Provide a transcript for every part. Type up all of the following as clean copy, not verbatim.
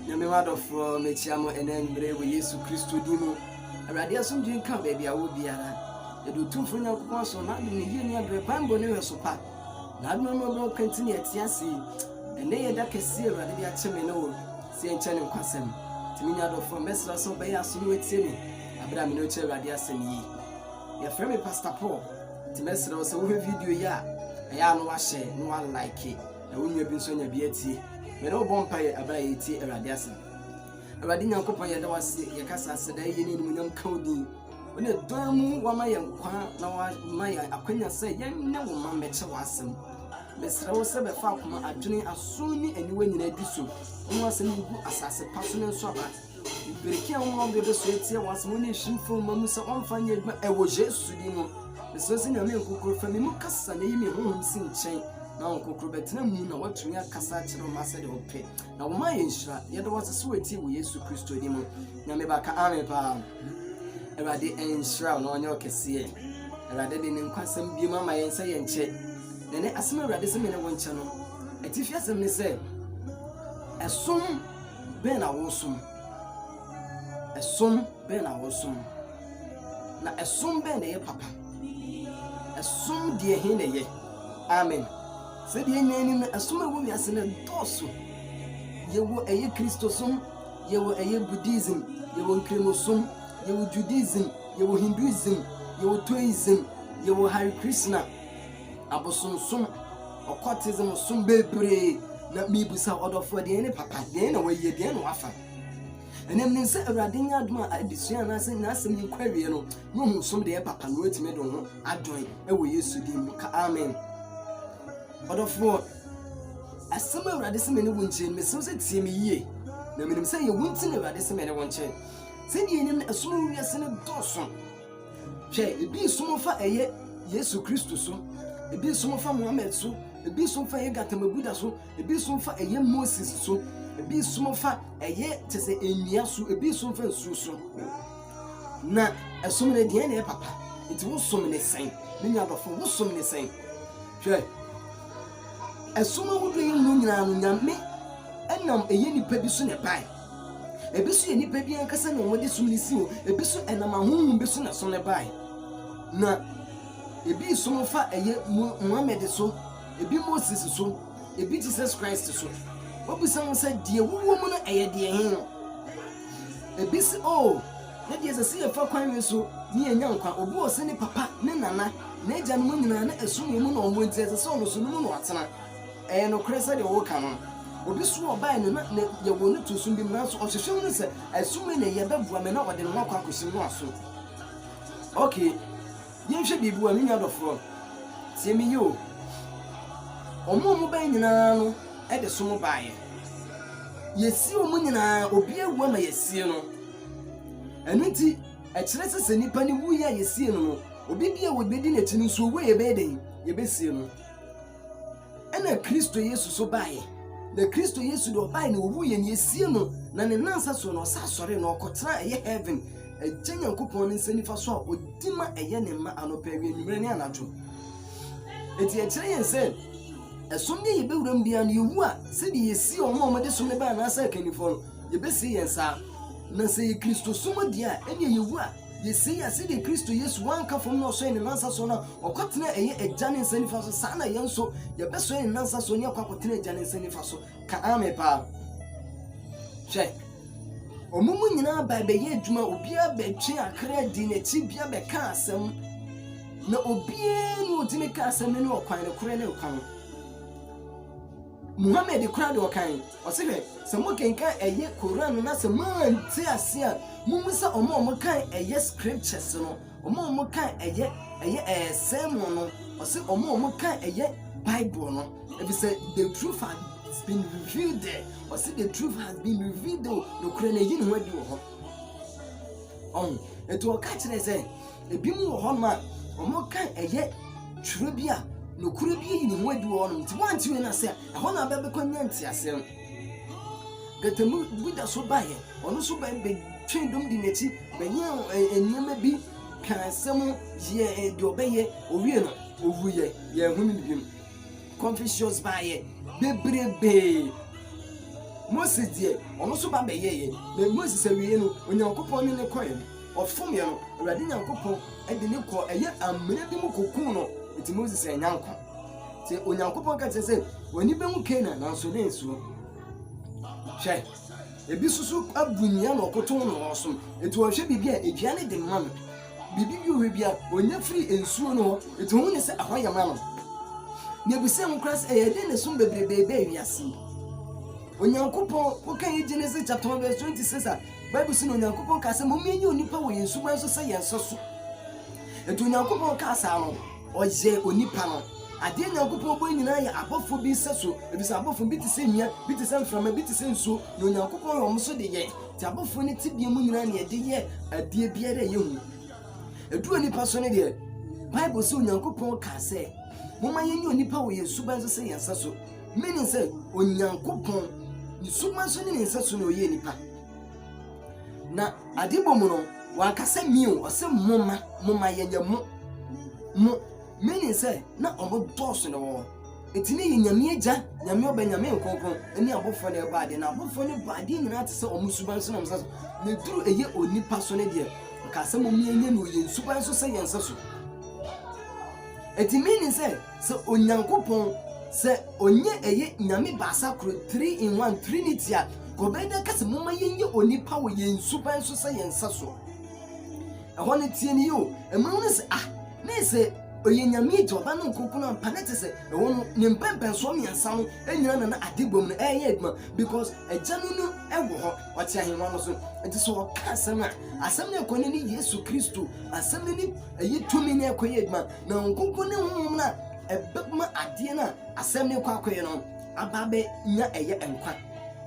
Nyame word of mechiamo enen bre we Yesu Kristo dimo. Awurade asom dwen ka ba bia wo biara. Edo tumfo Nyankopɔn so na de ne yie ni abre pambo ne we so pa. Na no no continue atiase. Ene ye da kese Awurade bi acheme ne wo. Sie nche ne nkwasem. Timi nya do from mesra so be ya so no etie ni. Abra me no che Awurade asem yi. Ye frame me Pastor Paul. Timesra wo se wo video ya. Eya no wa share, no wa like. Na wo nwa bi nso nya bi atie. Me no bompa ye abra ye tie Awurade asem. Awurade Nyankopɔn ye da wase ye kasa aseda ye ni munyam kaudi. One domu wa ma ye nkwa na wa ma ye akwanya se ye ne wo ma meche wasem. Mesra wo se be fa akoma adwene asoni aniwa nyina di so. Ono asem gu asase paso ne nso aba. Ibiriki an wo be so etie wasem ne hwimfo mamu se onfa nya adwuma ewo Jesu di mu. Mesra se na me nkokoro fa me mu kasa na yi me honhom si nkyɛn. Na nkokoro betena mu na watumi akasa kyerɛ ma sɛ de ope. Na wo ma ye nhyira ye de wase so etie wo Yesu Kristo di mu. Na me ba ka amen pa. Awurade enhyira no onye okese. Awurade de ne nkwasam bi ma ye nsa ye nkyɛ. Nene asema Awurade se me ne wo nkyɛ no. Atifi asem ne sɛ ɛsom bɛn na wo som. Ɛsom bɛn na wo som. Na ɛsom bɛn na ye papa. Ɛsom de he na ye. Amen. Se de nyani na ɛsom ewo mi ase na doso. Yewo eye Kristo som, yewo eye Buddhism, yewo Nkremo som, yewo Judaism, yewo Hinduism, yewo Toism, yewo Hare Krishna. Abosonsom, occultism som bebre na mibusa odofo de ne papa de na waye de na wafa. Enem ne se Awurade nya adoma adisua na se na asem kwawie no no hu som de papa no wetime do ho adon ewo Yesu dim ka amen. Odofo asem Awurade se me ne wonche me se tie me yie na menim se ye wonti na Awurade se me ne wonche se die nim asom wiase ne doso hwe ebi som fa eye Yesu Kristo so ebi som fa Muhammad so ebi som fa ye Gatamabuda so ebi som fa eye Moses so ebi som fa eye tese enua so ebi som fa nsu so na asom ne die na papa enti wo som ne sen ne nya dofo wo som ne sen hwe asom wo do yin no nyina no nyame enam eye nipa bi so ne bai ebi so ye nipa bi ankasa na wo de som ne si o ebi so enam ahonhom bi so na so ne bai na ebi som fa eye Muhammad so ebi Moses so ebi Jesus Christ so obusan say die wuwo mu no eye die hin ebi si na die se se fa kwan we so ni enya nkwa obu o se ni papa ne nana na eja no nyina na esum mu no omo nti se so no so no atena no kresa de wo ka no obi so obai no na ye wo no to sum bi mra so o hwehwe no se esum ne ye bebua me na ode no akwa kosim no aso okay yehwe bibu ami nya dofro tie mi yo omo ban nyina no e de so mo baaye yesi omo nyina obi ewu ma yesi no enu nti e kire sese nipa ni wu ya yesi no obi bia wo bedi na tini so wo ye be den ye besie no ena Kristo Yesu so baaye na Kristo Yesu do baaye na owu ye ni yesi no na ne nansa so no sa sore no okotra ye heaven ejenya nkopon ne senifa so a odima eye ne ma anopa wi enumere ne anajo eti ekire yen se esom de ye bewuram bia no yewu a se de yesi omo de som ne ba na asa kanifo no ye besi yen sa na se ye Kristo som dia ene yewu a yesi ya se de Kristo Yesu wanka fom no so ne nansa so na okotena eye eja ne senifa so sa na yen so ye beso ne nansa so ne akotena eja ne senifa so ka ame pa check omumu nyina ba be ye adwuma obia be twe akra di na chi bia be ka asem na obia no otime ka asem ne okwan ne kure ne okwan Muhammad kura de okan o se be se mo kenka eye Quran na se man ti ase a mumu se omo kan eye scriptures no omo kan eye sermon no o se omo kan eye Bible no if say the truth has been revealed there or see the truth has been revealed no kure na yin ho adi wo ho eto o ka kire se ebi mu wo ho ma omo kan eye twure bia no kure bi yin ho adi wo no nti wanti we na se ho na ba be konya nti ase Gatamu buda so baye ono so ba be twendom di nechi benya enyema bi kan asem ye de obeye owie no ovuye ye hunu bim Confucius baye bebrebe Moses die ono so ba beyeye na Moses awie no Onyankopɔn ne koye ɔfom ye no Awurade Nyankopɔn de ne kɔ ɛyɛ amena bi mu kokun no enti Moses enyanko ti Onyankopɔn ka sɛ wani bɛhu Kana na so ne nsuo hwɛ ebi susu abunya na ɔkoton no ɔsom enti ɔhwɛ bibia eduane de ma no bibi bi ohwe bia onya firi ensuo no enti hu ne sɛ ahoyɛ ma no ne ebuse nkras ɛyɛ ne som bebrebe wiase Onyankopɔn wokan Genesis chapter 1 verse 26 a Bible sɛ Onyankopɔn ka sɛ momienye onipa wɔ yensu ban so sɛ yenso so enti Onyankopɔn ka sa no ɔyɛ onipa no ade Onyankopɔn bɔ nyina yɛ abɔfo bi sɛ so ebisa abɔfo bi te sɛ nnua bi te sɛ mframa bi te sɛ nsuo na Onyankopɔn yɛ ɔmo so de yɛ ti abɔfo ne ti bia mu nyina ne yɛde yɛ ade biara yɛ hu edu onipa so ne de Bible sɛ Onyankopɔn ka sɛ moma yenye onipa wɔ yensu ban so sɛ yensa so meaning sɛ Onyankopɔn ni suban so ne nsa so na oyɛ nipa na ade bɔ mu no wakasa mio ɔsɛ moma yɛnyɛ mo meaning sɛ na ɔmo dɔɔso no wɔ etini yɛ nyame agya nyame ɔbɛ nyame nkonkon ɛne abɔfo na ɛba ade na abɔfo ne ba ade nyina te sɛ ɔmo suban so na nsa so na duru ɛyɛ onipa so ne deɛ wakasa mo mienye no yɛ suban so sɛ yɛnsa so eti meaning sɛ Onyankopɔn sɛ onye ɛyɛ nyame baasa kro 3 in 1 trinity a gobɛda kase moma yenye onipa wɔ yensu ban so sɛ yensa so ɛhɔ ne tie ne yo ɛmawo ne sɛ ne sɛ oye nyame agya ɔba no nkokun ampa ne te sɛ ɛwɔ no ne mpɛmpɛn so miɛnsa no ɛnyina na ade bom no ɛyɛ adwuma because agya no ɛwɔ hɔ ɔte ahemwa no so ɛte sɛ ɔka asɛm a asɛm ne ɛkɔ ne Yesu Kristo asɛm ne ɛyɛ tumi ne ɛkɔ yɛ adwuma na nkokun ne honhom na ɛbɛma adeɛ na asɛm ne kɔ akɔyɛ no ababe nya ɛyɛ nkwa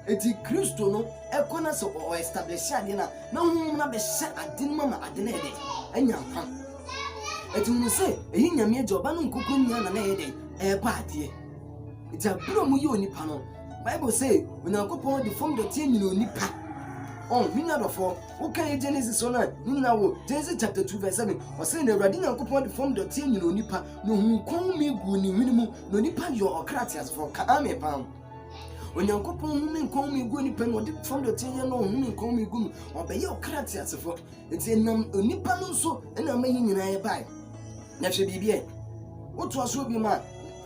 eti Kristo no ɛkɔ na sɛ ɔ establish adeɛ na honhom na bɛhyɛ ade no ma ade na ɛde anya nkwa eti mu sɛ ɛyi nyame agya ɔba no nkokɔ nya na ɛyɛ de ɛba adeɛ eti aburo mu yɛ onipa no Bible sɛ Onyankopɔn de fom dɔte nyina onipa minya dɔfo wokan Genesis on na wo Genesis chapter 2 verse 7 ɔsɛ na Awurade Nyankopɔn de fom dɔte nyina onipa no hu kon mi gu ni hwene mu no onipa yɛ ɔkratias fo ka ame pam Onyankopɔn hu mi kon mi gu onipa no de fom dɔte nyina no hu mi kon mi gu no ɔbɛyɛ ɔkratias fo enti nam onipa no nso na ma yi nyina yɛ bai na hwɛ bibie woto aso bi ma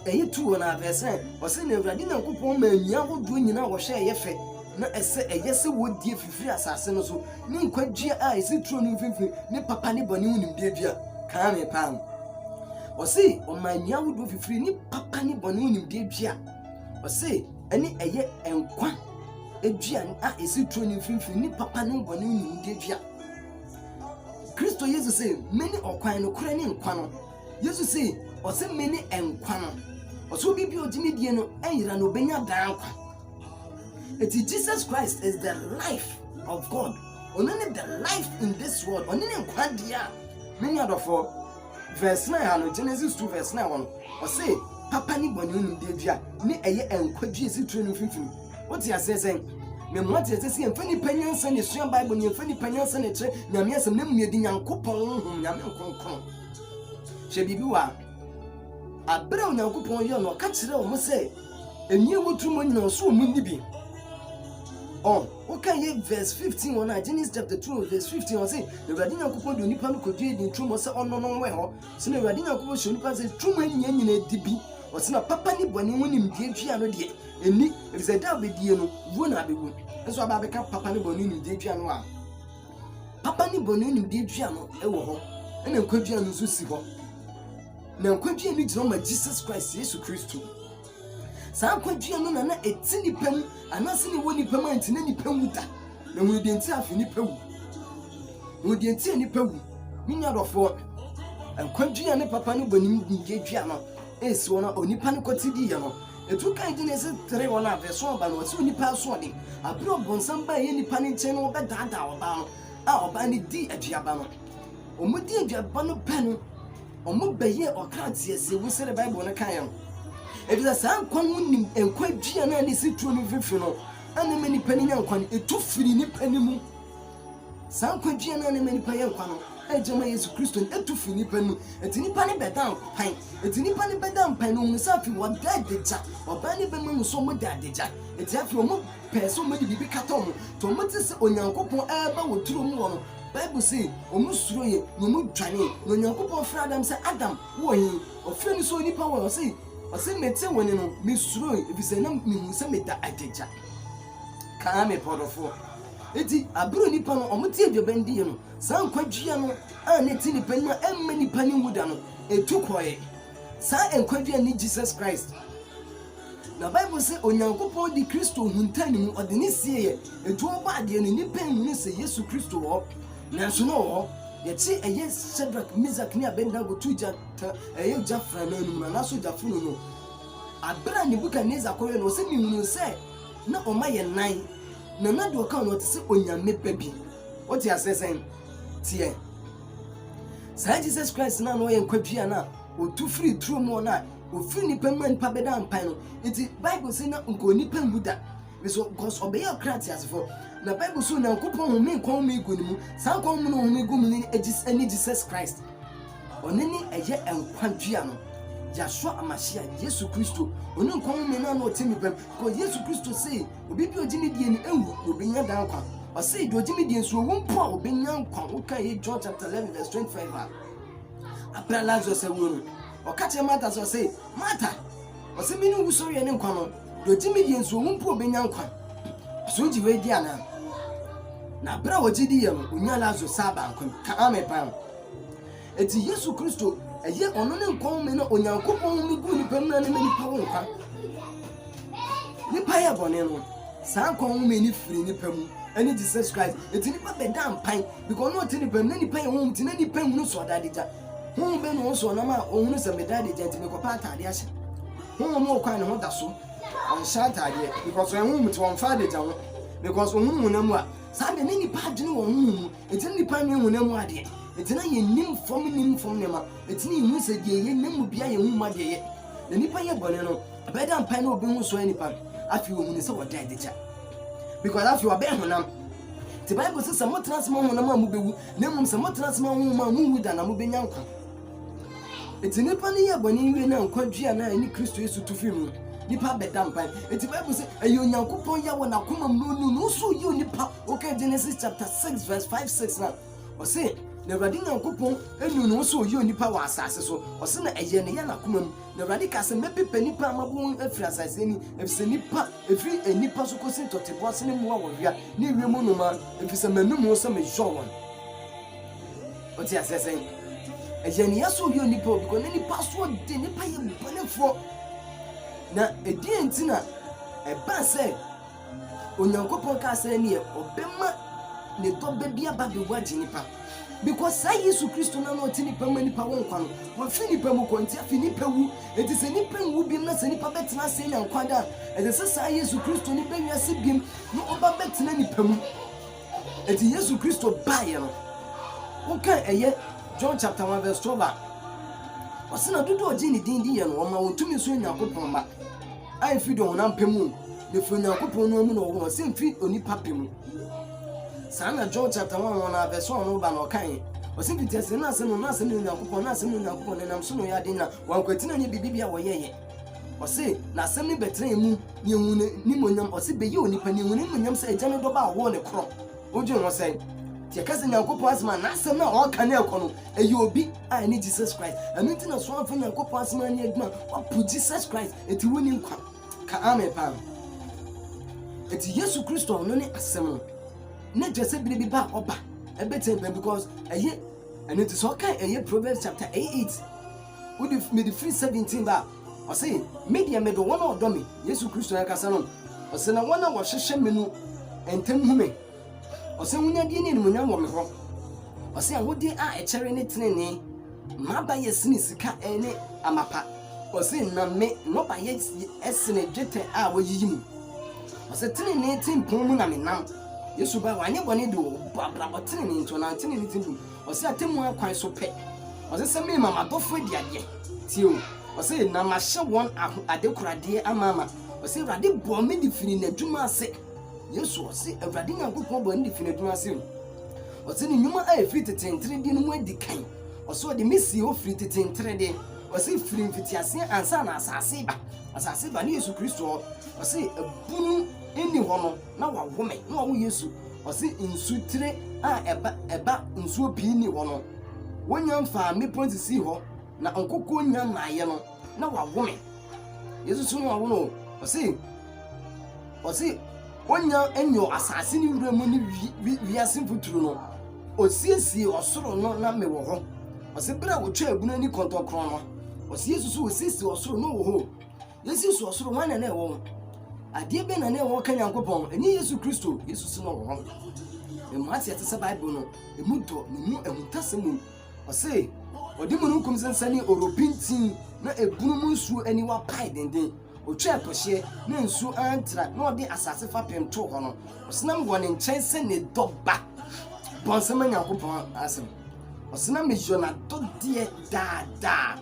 ɛyɛ 2 na verse 9 ɔsɛ na Awurade Nyankopɔn ma nyia hodo nyina wɔhwɛ ɛyɛ fɛ na ɛyɛ sɛ wodie fifiri asase no so ne nkwadua a ɛsi turo no mfimfini ne papa ne bɔne hu nimdeɛ dua kaa me pam ɔse ɔmanya wodo fifiri ne papa ne bɔne hu nimdeɛ dua ɔse ɛne ɛyɛ nkwa adua a ɛsi turo no mfimfini ne papa ne bɔne hu nimdeɛ dua Kristo Yesu sɛ mene ɔkwan no kora ne nkwa no Yesu sɛ ɔse mene nkwa no ɔse obi bi ɔgyeme die no ɛyera no obɛnya daa nkwa Jesus Christ is the life of God. Only the life in this world. Only in Quadia. Many other for verse 9, Genesis 2, verse 9. Or say, Papa ni bonu devia, ni eye and quadri training fifteen. What's your saying? Me what is saying? Funny pennies and the Bible, and funny pennies and a tree. Namias and Nemi Dinyan coupon, Yaman. Shebiwa. A brown coupon, you know, catch it almost say. And you would 2 million so mundibi. Okay, verse 15 on Genesis chapter 2 verse 15 on say the Radina Kupo do nipa no kodie din trum say ono no we ho so the Radina Kupo show nipa say trum anya nyina dibi o say na papa ni bone wonim die twa no de eni if say da be die no wo na be wo nso aba be ka papa ni bone nim die twa no a papa ni bone nim die twa no e wo ho na nkwadua no so si ho na nkwadua ni gina ma Jesus Christ Yesu Kristo sa nkwadua no na eti nipa mu anase ni woni nipa ma ntine nipa mu da na hu de nti afi nipa wu hu de nti nipa wu minya dofo nkwadua ne papa no bonim ngedua no esi wona onipa no kotidi ye no etu kan Genesis 3 wona verse 1 ba no esi onipa so de abro bonsam ba ye nipa ne nche no be dada oba no a oba ne di aduaba no omudi aduaba no pe no omo beye okratie se wo se the Bible no kan no ebisa san kwan nim enkwadua na ne si tuo no fifi no ana mani pani nya nkwan etu firi ni pani mu san kwadua na ne mani pani nkwan no ejema Yesu Kristo etu fi nipa nu eti nipa ne beda pan eti nipa ne beda pan no mu sa fi wada deja oba ne be mu so mu da deja eti afi omo peso mo di bibi katom to mo ti se onyankopon eba woturo mu wo no Bible say omo suro ye no mu dwane no onyankopon fra Adam say Adam wo yin ofre ni so nipa wo say mete woni no me suro e bi se na me hu se meta adeja ka me podofo eti abro nipa no omotie dwebandi no san kwadua no a ne ti nipa no emma nipa ni wuda no etu koye san enkwadua ni Jesus Christ na Bible say onyankopon di Kristo huntani mu ode ni sie etu oba ade no nipa hu se Yesu Kristo wo na so no wo ye ti eye Shadrach Meshach ni Abednego tuja eye jafra na nu na so jafunu no abra ni Nebukadnezar koye no se mi hu se na o ma ye nan na do ka no te se onyame babi o ti asesen tie sa Jesus Christ na no ye nkwadua na o tu free true mo na o free ni pemman pa beda ampan no iti Bible say na nko ni pembuda so cause obey your cratias for na Bible so na nkopon ho me kon me go ni mu sa kon mu no ho me go mu ni Jesus Christ oneni eye enkwadua no Yashua Amashia Yesu Kristo onu kon me na no timi pem ko Yesu Kristo say obi bi ogimi die ni ewu obi nya dan kwa o say do ogimi die so wo mpo obi nya nkwa wo kan John chapter 11 verse 25 abra Lazarus ewu o ka che Martha so say Martha o say mi nu wusori ne nkwa no do ogimi die so wo mpo obi nya nkwa so ji we di ana na abra o ji di ye no onya Lazarus saba nkwa ka amepa eti Yesu Kristo eye ono ne nkon me no onyankopon mi gu ni pem na ne mani pa wo nkwa ni pa ya bone no sa nkon me ni firi ni pem ani Jesus Christ eti ni pa be dan pan because no ti ni pem na ni pa ye ho ti na ni pem no so dadeja ho be no so na ma ohunu se me dadeja ti me ko pa atade ahye ho mo kwan ne ho da so on sha atade because when ho muti on fa dadeja ho because ohunu na mu a sa be ni pa adwene wo ho eti ni pa nwe ho na mu ade etina ye nim fom nema etina hu se die ye nemu bia ye hu ma die ye na nipa ye bone no abeda mpan na obi hu so nipa afi wo hu ne se woda deja because afi wa be honam the Bible says some transma honam amu bewu na mum some transma honam amu hu da na mu benya nkwa etina nipa ne ye bone wi na nkwadua na ni Kristo Yesu tufi mu nipa beda mpan eti Bible say ayo nyankopon ya wo na koma mu no so yi nipa okay Genesis chapter 6 verse 5-6 na o say na Awurade Nyankopon enu no so yi onipa wa asase so o se na eye ne ya na komam na Awurade ka se mepepe nipa amabo afiri asase ni efise nipa efiri enipa so kosi totebo se ne mu wa wia ne wiemu no ma efise manum so me jowon o ti asese eye ne ya so yi onipa because ne nipa so de nipa ye bonefo na edi entina eba se Onyankopon ka se ne obema ne dobe bia ba be waji nipa because say Yesu Kristo na no tini pam nipa won kwa no wo fini pam ko ntia fini pawu eti se nipa wu bim na se nipa betena se nya nkwada eti se say Yesu Kristo ni be wiase bim no oba betena nipa mu eti Yesu Kristo baye no wo kan eye John chapter 1 verse 12 o se na dodo oji ni din ye no o ma wotumi so nya kopon ma ai fi do na mpamu ne fi nya kopon no mu no wo se fi onipa pemu sana John chapter 1 verse 1 no ba no kan o se bi tese na se no Nyankopon na se no Nyankopon na nam so no ya de na wan kwatina nya bibibia wo yeye o se na asem ni betre mu ye hu ni monyam o se be ye onipa ni hu ni monyam se eja no do ba wo ne kro oju no se ti ka se Nyankopon asema na asem na o kan e ko no e ye obi a ni Jesus Christ anu ti na so afa Nyankopon asema ni aduma o pu Jesus Christ eti woni nkwa ka amen pa eti Yesu Kristo no ne asem no ne jese biribi ba oba ebetem because eye and it is okay eye Proverbs chapter 8 with the free 17 ba o say media me do one odo me Yesu Kristo ya kasa no o say na wona wo hwehwe me no entem hume o say wunya die ni mu nyam wo me ho o say ahodi a echere ne tenene ma ba ye sini sika ene amapa o say na me no ba ye esene dwete a wo yiyi mu o say tenene timpon mu na me nam Yesu ba wanye bone do bra botene ni nto na tene ni tindu o se atemu akwan so pe o se me mama dofo diade ti o se na ma hye won adekurade amama o se Awurade bo me di fini na dwuma ase Yesu o se Awurade Nyankopon bo ndi fini dwuma ase ɔse ne nnwuma a ɛfiri tetentere de no mu adi kan ɔse ɔde mesi hɔ firi tetentere de ɔse firi mfitiaseɛ ansa na asase ba ne Yesu Kristo hɔ ɔse abunu ɛni hɔ no na wawome na wawo Yesu ɔse nsutire a ɛba nsuo pii ni hɔ no wonya mfa mmepɔ nsisi hɔ na nkoko nya naayɛ no na wawome Yesu so no wawo no ɔse wonya enyo asase ni wura mu ni wiase mfuturo no osiesie ɔsoro no na me wɔ hɔ ɔse bra wo twa abunu ni kɔntɔkron no ɔse Yesu so osiesie ɔsoro no wɔ hɔ Yesu so ɔsoro wana na ɛwɔ adeɛ bɛ na ɛwɔ ka Nyankopɔn ɛne Yesu Kristo Yesu so no wɔ hɔ emu ate ate sɛ Bible no emu dɔ ne mu ehutasɛm ɔse ɔde mu no nkum sensani oropintin na ebunu mu nsuo ani wa pai denden otwa ɛpɔhye na nsuo antra na ɔde asase fa pem to hɔ no ɔsenam wɔ ne nkyɛn sɛ ne dɔba bɔnsɛm Nyankopɔn asɛm ɔsenam yɔ na dɔdeɛ daadaa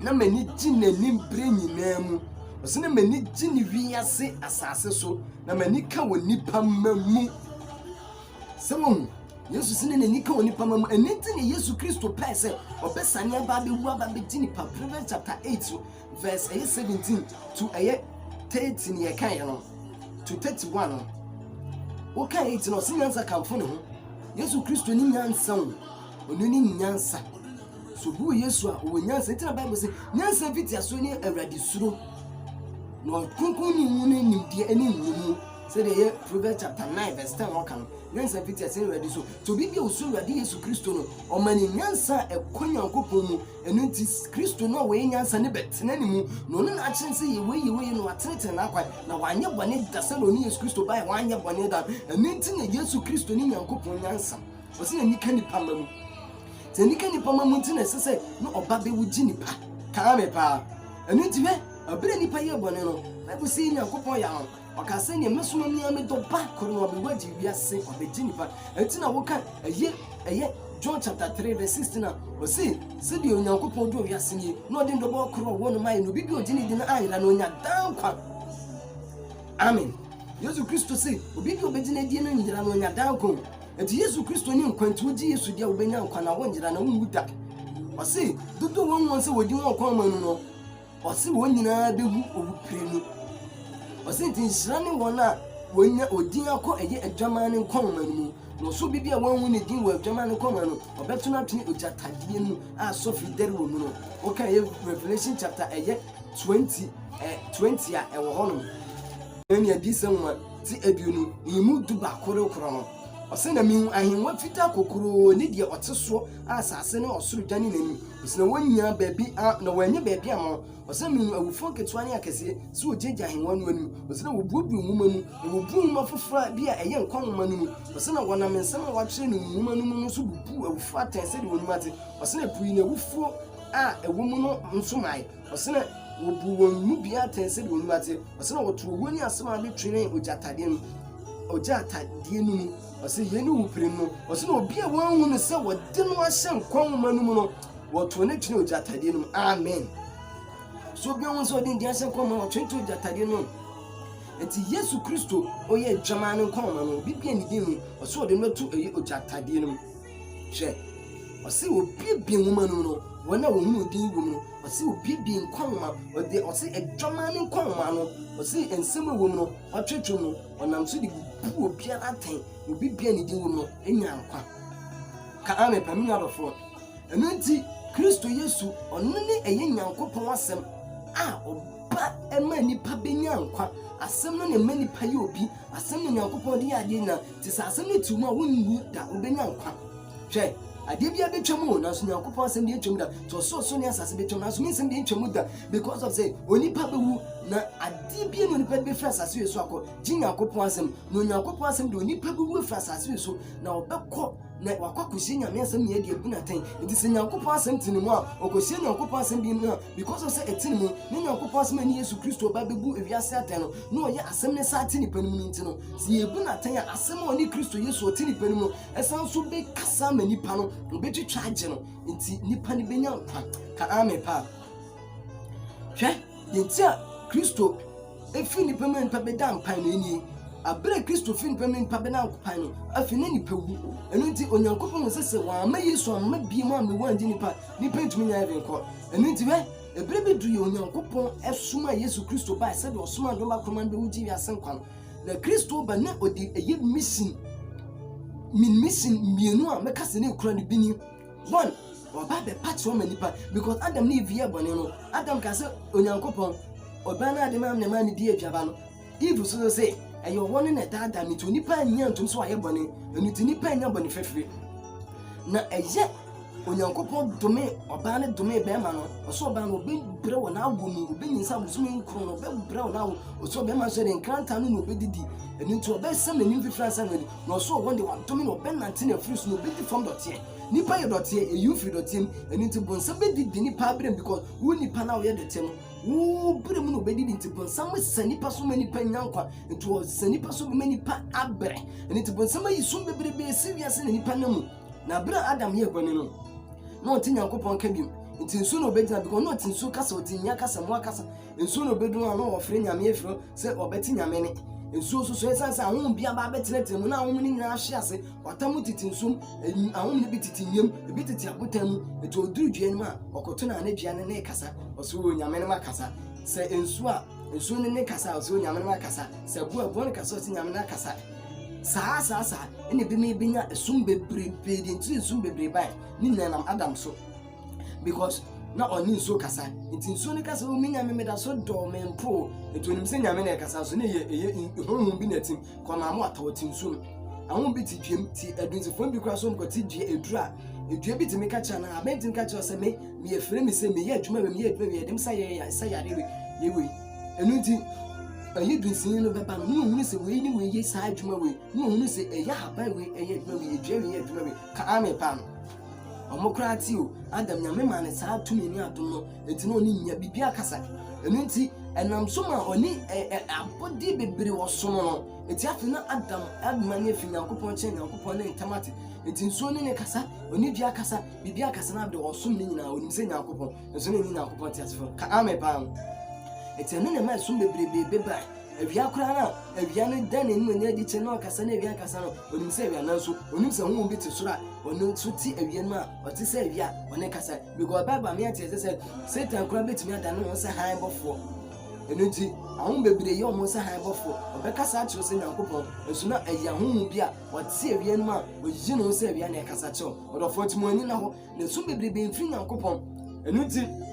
na mani gye n'anim bere nyinaa mu ɔsenam mani gye ne wiase asase so na mani ka wɔ nipa mamu sɛ wɔn Yesu sine n'ani ka wɔ nipa mamu ɛne nti ne Yesu Kristo pɛɛ sɛ ɔbɛsane aba abɛwu aba abɛgye nipa Proverbs chapter 8 verse 17 to 30 ne yɛkan no to 31 no wokan 8 no ɔse nyansa kamfo ne ho Yesu Kristo ni nyansa wo ɔno ni nyansa so bu Yesu a ɔwɔ nyansa nti na Bible sɛ nyansa fiti aso ne Awurade suro na ɔkunkun ni mu ne nimdeɛ ɛne nyimu sɛ de yɛ Proverbs chapter 9 verse 10 wɔkan nyansa fiti aso ne Awurade so to bibi a usu Awurade Yesu Kristo no ɔmani nyansa ɛkɔ Nyankopɔn mu ɛno nti Kristo no wɔyɛ nyansa ne bɛtena ne mu na ɔno na akyerɛ sɛ yɛwɔ no watenetene n'akwan na wanyɛ bɔne da sɛ na ɔne Yesu Kristo bae wanyɛ bɔne da ɛno nti na Yesu Kristo ne Nyankopɔn nyansa ɔsɛ na nika nipa ma mu sɛ nika nipa ma mu nti na ɛsɛ sɛ na ɔba bɛwu gye nipa kaa me paa ɛno nti hwɛ ɔbɛrɛ nipa yɛ bɔne no Bible sɛ Nyankopɔn yɛ ho ɔkasa ne mesoma mi amedo ba koro no ɔbɛwagye wiase ɔbɛgye nipa ɛti na woka ɛyɛ John chapter 3 verse 16 na ɔse sɛ de Onyankopɔn do wiase nie na ɔde ndɔbɔ koro wɔ no mai no bibi ɔgye ne di na ayera na onya dankwa amen Yesu Kristo sɛ obi bi ɔbɛgye ne di no nyera na onya dankwa ɛti Yesu Kristo ne nkwantu gye Yesu di a ɔbɛnya nkwa na wɔnyera na wɔnwu da ɔse dodo wɔn sɛ wɔdi wɔn kwan manu no ɔse wɔn nyinaa bɛwu owupire no ɔse nti nhyira ne wɔn a wɔnya odin akɔ ɛyɛ adwaman ne nkɔnma no mu na ɔso bibi a wɔnhu ne din wɔ adwaman ne nkɔnma no ɔbɛto no atwene ogyatadeɛ mu a sɔfiri dɛre wɔ mu no wɔka ɛyɛ Revelation chapter ɛyɛ 20 a ɛwɔ hɔ no ɛne adi sɛ nwoma ti aduonu yimu du baako rekoro no ɔse na mihu ahengua fitaa kokoro ne deɛ ɔte soɔ a asase ne ɔsoro dwane n'anim ɔse na wɔnya baabi na wɔanya baabi ama ɔse mihu awufo nketewa ne akɛseɛ sɛ wɔgyegye ahengua no anim ɔse na wɔbuebue nwoma mu na wɔbu nwoma foforɔ bi a ɛyɛ nkwa nwoma no mu ɔse na wɔnam nsɛm a wɔakyerɛ no nwoma no mu no nso bubu awufo atɛn sɛdeɛ wɔnum ate ɔse na pui na awufoɔ a ɛwɔ mu no nso mae ɔse na wɔbu wɔn mu bia atɛn sɛdeɛ wɔnum ate ɔse na wɔto owuo ne asɛm a bɛtwene ogyatadeɛ no mu ɔse yɛne wupire no ɔse na obi a wɔnhu no sɛ wɔde no ahyɛ nkwa nwoma no mu no wɔto ne twene ogyatadeɛ no mu amen so obi wɔn sɛ ɔde ndi ahyɛ nkwa nwoma wɔtwene ogyatadeɛ no enti Yesu Kristo ɔyɛ adwaman ne nkwa nwoma no bibia ne din mu ɔse ɔde no to ɛyɛ ogyatadeɛ no mu hwɛ ɔse obiebie nwoma no no wɔn a wɔn odin wɔ mu no ɔse obiebie nkwa nwoma ɔde ɔse adwaman ne nkwa nwoma no ɔse nsɛm a wɔ mu no ɔtwetwe mu ɔnam so de bu obiara atɛn obi bia ne din wɔ mu no enya nkwa ka ame pa mi adɔfo ɛno nti Kristo Yesu ɔno ne ɛyɛ Nyankopɔn asɛm a ɔba ɛma nipa benya nkwa asɛm no ne ma nipa yɛ obi asɛm no Nyankopɔn de yɛ adeɛ na te sɛ asɛm no tu mu a wonwu da wobenya nkwa hwɛ adeɛ bi abɛtwa mu na so Nyankopɔn asɛm de atwa mu da to ɔsoro ne asase bɛtwa mu na so nsɛm de atwa mu da because of say onipa bɛwu na adeɛ bi no nipa bɛfra asase so akɔ gye Nyankopɔn asɛm na Nyankopɔn asɛm de onipa bɛwu fra asase so na ɔbɛkɔ na wakɔkɔhyɛ Nyame asɛm ne yɛde agu n'atɛn nti sɛ Nyankopɔn asɛm tene mu a ɔkɔhyɛ Nyankopɔn asɛm bi mu a because of sɛ ɛtene mu ne Nyankopɔn asɛm ani Yesu Kristo ɔba bɛbu ewiase atɛn no na ɔyɛ asɛm ne saa te nipa no mu nti no sɛ yɛbu n'atɛn a asɛm a ɔne Kristo Yesu ɔte nipa no mu ɛsan so bɛkasa ma nipa no ɔbɛtwitwa agye no nti nipa no bɛnya nkwa ka ame pa hwɛ yɛnti a Kristo efi nipa mu nipa bɛda mpan no ani abre Kristo fin pɛmɛ nipa bɛ na akupan no afi na nipa wu ɛno nti onyankopɔn wɔ sɛ wɔn ama Yesu ama bi mu a me wɔn nipa ntumi nya ɛbɛn kɔ ɛno nti bɛ ebere bi du yɛ onyankopɔn ɛsoma Yesu Kristo ba sɛ de ɔsoma dɔm akoma bɛ wugyi wiase nkwa no na Kristo ba na odi ɛyɛ mission mienu a mɛka sɛ ne kura ne bi ni one ɔba bɛ patch wɔn nipa because Adam ne Eve yɛ bɔne no Adam ka sɛ onyankopɔn ɔba na ade ma ne di aduaba no Eve so sɛ ɛyɛ wɔn ne da Adam nti nipa nya ntom so ayɛ bɔne ɛno nti nipa nya bɔne fɛfɛ na ɛyɛ onyankopɔn dome ɔba ne dome bɛma no ɔso ɔba no obɛbrɛ wɔ na awo no obɛnyinsa abosome nkron no obɛbrɛ wɔ na awo ɔso bɛma so de nkranta no na obɛdidi ɛno nti ɔbɛsɛm n'anim fifira nsa no na ɔso ɔwɔ de wadome na ɔbɛnante na afiri so na obɛdi fam dɔteɛ nipa yɛ dɔteɛ ɛyi mfiri dɔteɛ mu ɛno nti bɔnsam bɛdidi nipa abrɛm because wo nipa na ɔyɛ dɔteɛ no wo brɛ mu na obɛdidi nti bɔnsam sɛ nipa so ma nipa nya nkwa nti ɔsɛ nipa so ma nipa abrɛ ɛno nti bɔnsam ayi so bebrebe esi wiase na nipa na mu na brɛ Adam yɛ bɔne no na ɔte nyankopɔn ka bim nti nsuo na obɛgyina because na ɔte nsuo kasa ɔte nya kasa mo akasa nsuo na obɛduru a na ɔfrɛ nyame afiro sɛ ɔbɛte nyame ne nsuo so ɛsan sɛ ahom bia ba bɛtenatena mu na ahom ne nyinaa ahye ase watam tete nsuom ahom ne bi tete nyam ebi tete abotan mu eto oduru dua no a ɔkɔto na dua ne kasa ɔso wɔ nyame ne makasa sɛ nsuo ne kasa ɔso nyame ne makasa sɛ bo ne kasa ɔso nyame ne kasa saa ene bi me binya esum bebrebe de nti esum bebrebe ban ni nanam Adam so because na oni nso kasa nti nso ne kasa o minya me da so do me mpo eto nim se nyame na kasa so ne ye honhom bi na tim kwana mo atawo tim so ahom bi ti dwem ti adunzifo bi kura so nkoti dwe edura bi ti me ka cha na abentin ka cha so me efre me se me ye adwuma me ye adwuma me dem sa ye we enu nti ayi dunsin no beba no hunu se we ni we ye sa adwuma we no hunu se eya haban we eye adwuma we ye adwuma we ka ame pan omokrati o Adam nyame ma ne sa tumi ni adom no enti no ni nya bibia kasa enu nti enam so ma oni abodi bebre wo so no enti afi na Adam admane afi Nyankopɔn che Nyankopɔn ne ntamate enti nso ne kasa oni bia kasa bibia kasa na de wo so ne nyina oni se Nyankopɔn nso ne Nyankopɔn ti asefo ka ame pan etene ne ma so bebrebe beba awia kura na awia ne dan ne mu nya di che na kasa na awia kasa no onim se awia na so onim se hu bi te soro a ono so ti awia no a ɔte se awia ɔne kasa because Bible me ate se Satan kura betimi adane no se han bɔfo eno nti ahom bebre ye ɔmo se han bɔfo ɔbɛkasa akyerɛ se Nyankopɔn nso na ɛya hu bi a ɔte awia no a oyi no se awia na kasa kyerɛ ɔdɔfo timoni na hɔ na so bebre be mfiri Nyankopɔn eno nti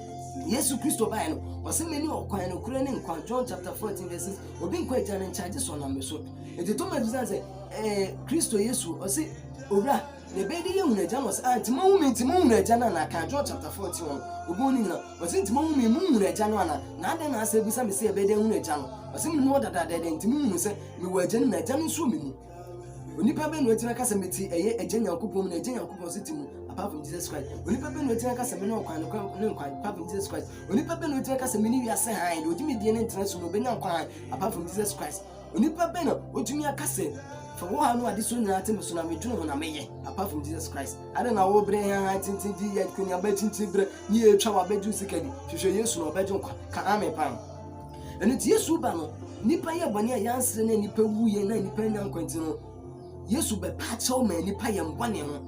Yesu Kristo ba no osemeni okwan no kura ne nkwan John chapter 14 verses obi nkwa gya ne charge so na meso enti to ma dizan se Kristo Yesu ose owura ne be de yehuna gya no se antimo huna gya na ka John chapter 14 obi oni na ose ntimo huna gya no na ade na ase bisa me se be de huna gya no ose me no dada de ntimo hunu se me wa gya na gya no so me mu onipa be no etina ka se meti eye agya Nyankopɔn na agya Nyankopɔn se timu apart from Jesus Christ onipa be no etina ka se me no kwan apart from Jesus Christ onipa be no etina ka se me ni wiase han de odimi die ne ntena so no be nya kwan apart from Jesus Christ onipa be no otumi aka se for wo ha no ade so nyina tem so na me dwuno na meye apart from Jesus Christ ade na wo bre han tintin di ye kunya ba tintin bre ni etwa wa ba ju sikadi hwehwe Yesu no ba ju nkwa ka amen pam enu ti Yesu ba no nipa ye bone ya yansre na nipa wuye na nipa nya nkwanti no Yesu be pa chaw ma nipa ye mbone ho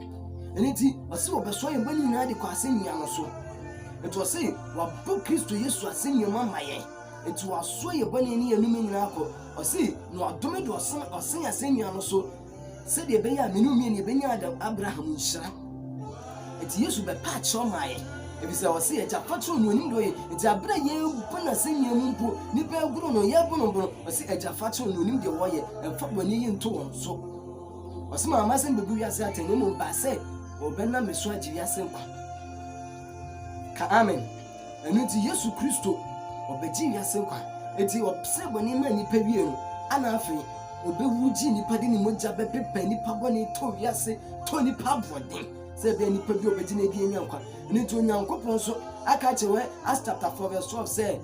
enu ti ose wo be so ye mbone na de kwa asenya no so eto ose wa bo Kristo Yesu asenya mama ye eto aso ye bone ni enum nyina akọ ose no adome do ose asenya no so se de be ya menu mi ne be nya Adam Abraham nhyira eti Yesu be pa chaw ma ye ebisa ose ye ja patro no nim do ye eti abra ye bu na asenya mu mpo nipa aguro no ye bu no ose eja patro no nim de wo ye emfa bone ye nto won so osima amasen bebu wiase atene mu ba se obena meso agi wiase nkwa ka amen enu ti Yesu Kristo obegi wiase nkwa eti opse boni ma nipa wie no ana afi obewuji nipa de ni moja bepepa nipa boni to wiase to nipa bodin se be nipa bi obegi na bi enya nkwa enu ti Onyankopon so aka chewe Acts chapter 4 verse 12 say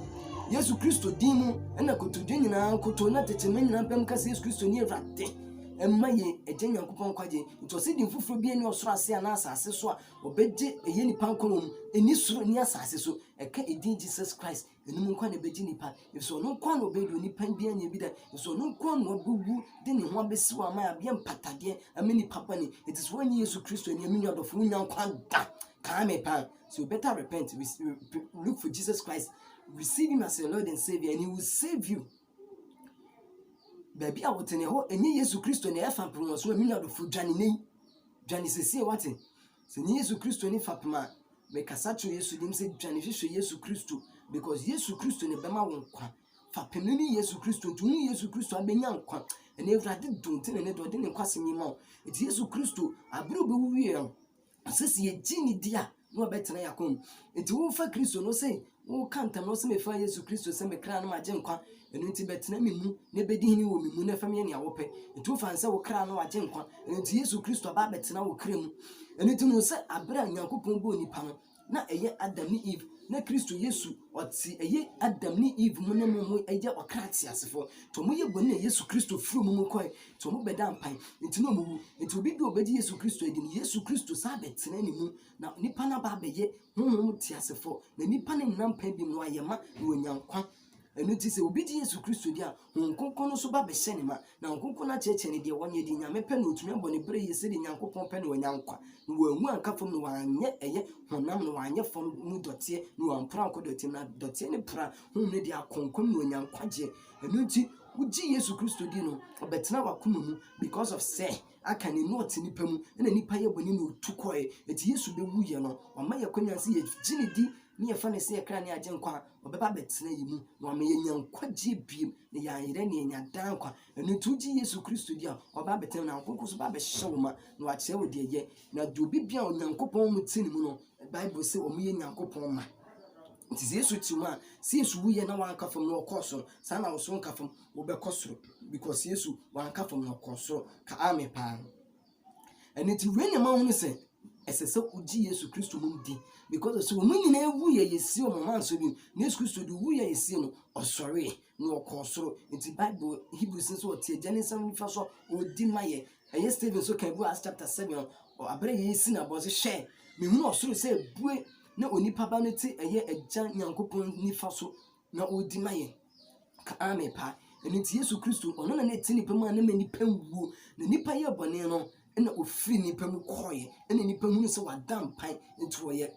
Yesu Kristo dimu ena kotodwe nyina koto na tete nyina pem ka se Yesu Kristo ni Ewrade emma ye agya Nyankopɔn kwagye nti ɔse di mfoforo bi ani ɔsoro ase ana asase so a obegye eye nipa nkomom eni soro ni asase so eka edin Jesus Christ enum nkwa na begye nipa efso no nkwa na obedu nipa bi anya bi da efso no nkwa na obugu de ne ho abesi wa ma ya bia mpatade ameni papa ni it is when Jesus Christ ni amini odofo nya nkwa da ka me pa so you better repent look for Jesus Christ, receive him as your Lord and Savior, and he will save you. Baby, I will tell you, and Jesus Christ and the F and pronounce one million of food, Johnny say what? So Jesus Christ and if Papa make a such a yes to him say Johnny Fish Jesus Christ because Jesus Christ and the Bama won't come. Fapemini Jesus Christ to me Jesus Christ and Benyan quack, and if I don't tell and didn't cross me more. It's Jesus Christ, I blew the wheel. Says ye Genie dear, no better than I come. It's all for Christ, no say. O kanta no se me fa Yesu Kristo se me kra no ma genkwa enu nti betena me mu ne bedihini wo me mu na fa me ne awope etu fa nse wo kra no wa genkwa enu nti Yesu Kristo ba betena wo kra mu enu nti no se abra Nyankopon bo nipa no na eye Adam ni Eve na Kristo Yesu oti eye Adam ni Eve mu ne mu eye okra ti asefo to mo ye boni Yesu Kristo furu mu koi to mo beda mpan nti no mu nti obi bi obedi Yesu Kristo edi ni Yesu Kristo sa betena ni mu na nipa na ba beye honhom ti asefo na nipa ne nampan bi no ayema na onyankwa enu ti se obi di Yesu Kristo dia honkonkon no so ba be hye ne ma na honkonkon na cheche ne de wonye di nyame pe na otumi abone bre yese de Nyankopon pe na onyankwa na wanwu ankafom no wanye eye honam no wanye fom mu dotie na wampra akodotie na dotie ne pra honhom ne de akonkom na onyankwa je enu ti uji Yesu Kristo di no obetena wakoma mu because of say aka ne no oti nipa mu na nipa ye boni no tukoe eti Yesu be wuye no wama ye kwanya se ye gine di ni ye fa ne se ye kra ne agenkwa obeba betena yi mu na wama ye nyankwa je biem ne ya yire ne nya dankwa enu tuji Yesu Kristo di a oba betena na nkonko ba be hyew ma na wa kye wo de ye na do bibia onyankopon mu tini mu no Bible say omu ye nyankopon ma nti Yesu tiwa si Yesu wuye na wanka fam na okoso sa na wo so nka fam wo be kosoro because Yesu wanka fam na okoso ka ame pa eni ti we nyama hu se esese uji Yesu Kristo mum di because so mu nyina wuye yesi o mama so bi Yesu Kristo di wuye yesi no osore na okosoro nti Bible Hebrews so o tie Genesis fa so o di maye eye Stephen so kan bu as chapter 7 o abre yesi na bo se hye me hu osoro se bue na onipa ba no ti eye agya Nyankopon nifa so na odi maye ka ame pa eni ti Yesu Kristo ono na ti nipa mu na nipa wuo na nipa ye bone no na ofiri nipa mu koye na nipa hu se wadam pan nti woye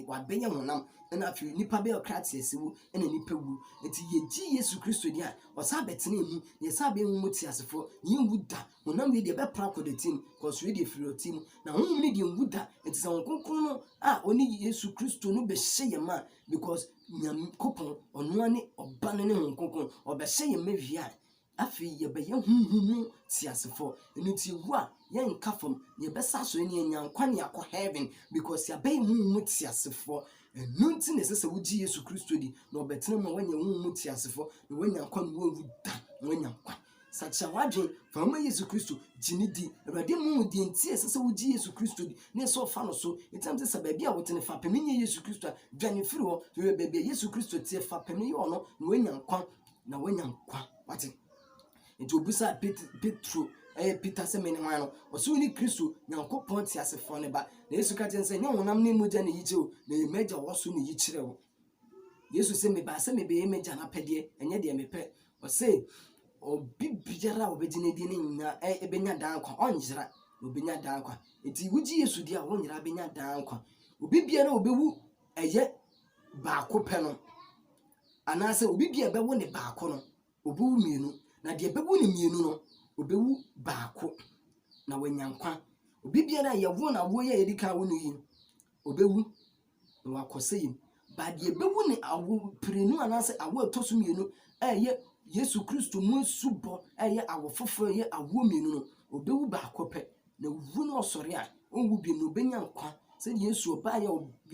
wa benya honam na afiri nipa be okratia sewu na nipa wu nti yeji Yesu Kristo dia osa betena mu ye sa be mu tiasefo ye wuda honam ye de be pra kodetim cause we de filotim na honum ne de wuda nti sa wonkonkon no oni Yesu Kristo no be hye ye ma because Nyankopon ono ane oba no ne honkonkon obe hye ye ma wia afi ye be ye huhumu tiasefo nti wu a ye nka fam ye be sa so ne nyankwa ne akọ heaven because ya be mu tiasefo nunti ne sese wuji Yesu Kristo di na obetena ma wanya mu tiasefo na wanya kwa no wu da wanya kwa sacha wadwen fa ma Yesu Kristo jini di awade mu di nti sese wuji Yesu Kristo di ne so fa no so etam se baby a wotene fa pemenya Yesu Kristo dwane firi ho we baby Yesu Kristo tie fa pemenya ono na wanya kwa wate nti obusa Petro Peter se meni wano osu ni Kristo Nyankopon ti asefo ne ba na Yesu ka tense nya wonam ne moja ne yiche o na emeja woso ne yichire o Yesu se me ba se me be emeja na pede enye de mepe o se obi biara obegine di ne nya ebenya dankwa onjira obenya dankwa enti wuji Yesu di a wonyira benya dankwa obi biara obewu eye baako pe no anase obi biara bewo ne baako no obewu mienu na de bewu ne mienu no obewu baako na wanyankwa obi biara yewo na wo ye edika wo no yi obewu na wakose yi ba de bewu ne awo prenu anase awo toso mienu eye Yesu Kristo mu subo eye awo foforo ye awo mienu no obewu baako pe na wu no osore a onwu bi no benyankwa se Yesu oba ye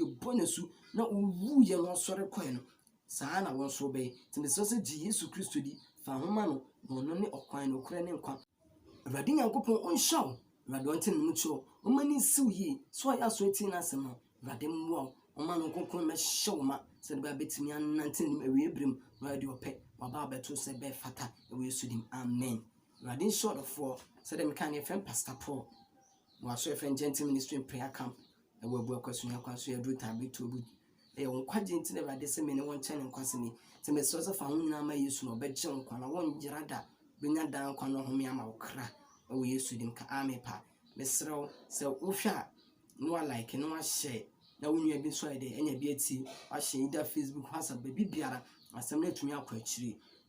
obonesu na owu ye no osore koe no saa na won so be tinde so se Yesu Kristo di fa homa no no ne okwan no kure ne nkwa Awurade Nyankopon onshaw Awurade onte no mucho o mani siw yi so ya so eti na asem no Awurade mwo o ma no konkon me hyew ma se ba betimi anante nim awie brim Awurade ope baba beto se be fata e we sudim amen Awurade short of So them can friend Pastor Paul. Was your friend Gentle Ministry in Prayer Camp. I will work with you. I will do time to boot. They won't quite into the disseminate one channel me. To me, source of found now my use no bed junk on a one gerada. Bring that down, corner home, yama cra. Oh, we used to them army pa. Miss Row, so Usha. No, I like no one share. Now, when you have been swayed, any beauty, I share either Facebook has a baby biara, as I'm let me out quite.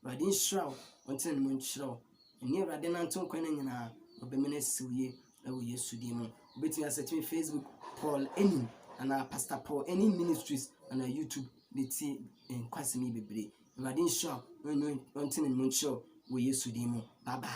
But in shroud, until Montreal, and near Radenanton Quenina, or the minutes to ye, oh, yes, to demon. Between us at Facebook, Paul, any, and our Pastor Paul, any ministries, and our YouTube, the tea, and Quasimi Bibri. Radin Shaw, when you until Montreal, we used to demon. Bye bye.